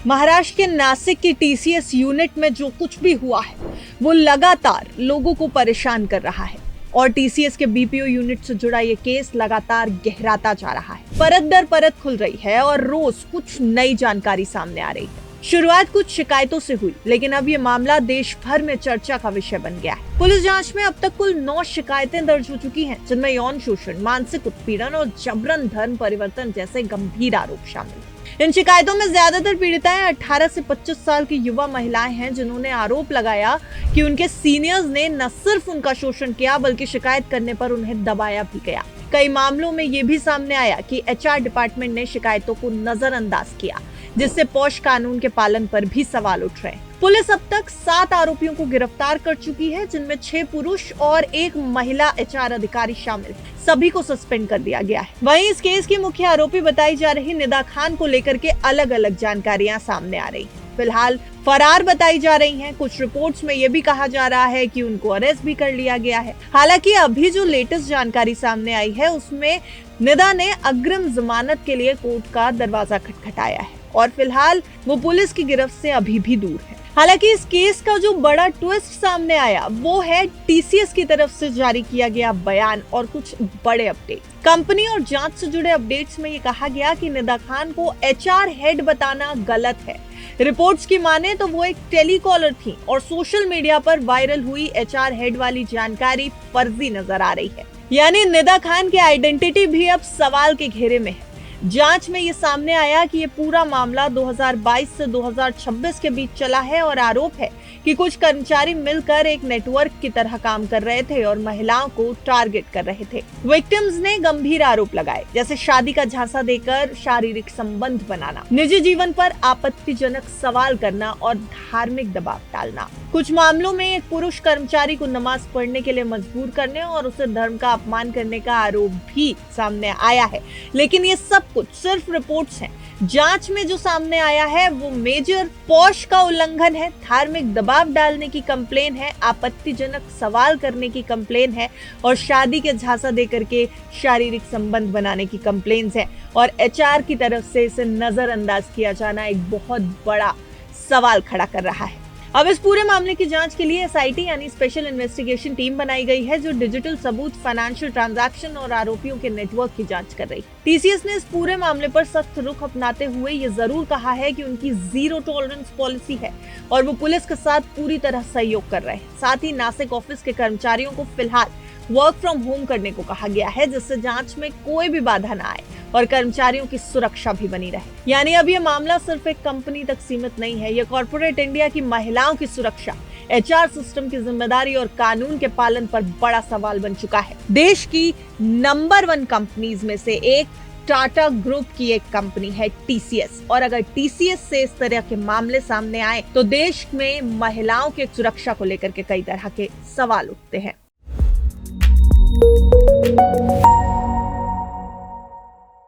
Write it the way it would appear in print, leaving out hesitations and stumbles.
महाराष्ट्र के नासिक की TCS unit में जो कुछ भी हुआ है वो लगातार लोगों को परेशान कर रहा है और टीसीएस के बीपीओ यूनिट से जुड़ा ये केस लगातार गहराता जा रहा है। परत दर परत खुल रही है और रोज कुछ नई जानकारी सामने आ रही है। शुरुआत कुछ शिकायतों से हुई, लेकिन अब ये मामला देश भर में चर्चा का विषय बन गया है। पुलिस जांच में अब तक कुल 9 शिकायतें दर्ज हो चुकी हैं, जिनमें यौन शोषण, मानसिक उत्पीड़न और जबरन धर्म परिवर्तन जैसे गंभीर आरोप शामिल हैं। इन शिकायतों में ज्यादातर पीड़िताएं 18 से 25 साल की युवा महिलाएं हैं, जिन्होंने आरोप लगाया कि उनके सीनियर्स ने न सिर्फ उनका शोषण किया बल्कि शिकायत करने पर उन्हें दबाया भी गया। कई मामलों में ये भी सामने आया कि एचआर डिपार्टमेंट ने शिकायतों को नजरअंदाज किया, जिससे पॉश कानून के पालन पर भी सवाल उठ रहे हैं। पुलिस अब तक 7 आरोपियों को गिरफ्तार कर चुकी है, जिनमें 6 पुरुष और 1 महिला एचआर अधिकारी शामिल। सभी को सस्पेंड कर दिया गया है। वहीं इस केस की मुख्य आरोपी बताई जा रही निदा खान को लेकर के अलग अलग जानकारियां सामने आ रही हैं। फिलहाल फरार बताई जा रही हैं। कुछ रिपोर्ट्स में यह भी कहा जा रहा है कि उनको अरेस्ट भी कर लिया गया है। हालांकि अभी जो लेटेस्ट जानकारी सामने आई है उसमें निदा ने अग्रिम जमानत के लिए कोर्ट का दरवाजा खटखटाया है और फिलहाल वो पुलिस की गिरफ्त से अभी भी दूर है। हालांकि इस केस का जो बड़ा ट्विस्ट सामने आया वो है टीसीएस की तरफ से जारी किया गया बयान और कुछ बड़े अपडेट। कंपनी और जांच से जुड़े अपडेट्स में ये कहा गया कि निदा खान को एचआर हेड बताना गलत है। रिपोर्ट्स की माने तो वो एक टेलीकॉलर थी और सोशल मीडिया पर वायरल हुई एचआर हेड वाली जानकारी फर्जी नजर आ रही है। यानी निदा खान की आइडेंटिटी भी अब सवाल के घेरे में है। जांच में ये सामने आया कि ये पूरा मामला 2022 से 2026 के बीच चला है और आरोप है कि कुछ कर्मचारी मिलकर एक नेटवर्क की तरह काम कर रहे थे और महिलाओं को टारगेट कर रहे थे। विक्टिम्स ने गंभीर आरोप लगाए, जैसे शादी का झांसा देकर शारीरिक संबंध बनाना, निजी जीवन पर आपत्तिजनक सवाल करना और धार्मिक दबाव डालना। कुछ मामलों में एक पुरुष कर्मचारी को नमाज पढ़ने के लिए मजबूर करने और उसे धर्म का अपमान करने का आरोप भी सामने आया है। लेकिन ये सब कुछ सिर्फ रिपोर्ट्स हैं। जांच में जो सामने आया है वो मेजर पॉश का उल्लंघन है, धार्मिक दबाव डालने की कंप्लेन है, आपत्तिजनक सवाल करने की कंप्लेन है और शादी के झांसा देकर के शारीरिक संबंध बनाने की कंप्लेन्स है। और एचआर की तरफ से इसे नजरअंदाज किया जाना एक बहुत बड़ा सवाल खड़ा कर रहा है। अब इस पूरे मामले की जांच के लिए एसआईटी यानी स्पेशल इन्वेस्टिगेशन टीम बनाई गई है, जो डिजिटल सबूत, फाइनेंशियल ट्रांजैक्शन और आरोपियों के नेटवर्क की जांच कर रही है। टीसीएस ने इस पूरे मामले पर सख्त रुख अपनाते हुए ये जरूर कहा है कि उनकी जीरो टॉलरेंस पॉलिसी है और वो पुलिस के साथ पूरी तरह सहयोग कर रहे हैं। साथ ही नासिक ऑफिस के कर्मचारियों को फिलहाल वर्क फ्रॉम होम करने को कहा गया है, जिससे जांच में कोई भी बाधा न आए और कर्मचारियों की सुरक्षा भी बनी रहे। यानी अब ये मामला सिर्फ एक कंपनी तक सीमित नहीं है, ये कॉर्पोरेट इंडिया की महिलाओं की सुरक्षा, एचआर सिस्टम की जिम्मेदारी और कानून के पालन पर बड़ा सवाल बन चुका है। देश की नंबर 1 कंपनीज में से एक टाटा ग्रुप की एक कंपनी है टीसीएस, और अगर टीसीएस से इस तरह के मामले सामने आए तो देश में महिलाओं की सुरक्षा को लेकर के कई तरह के सवाल उठते हैं।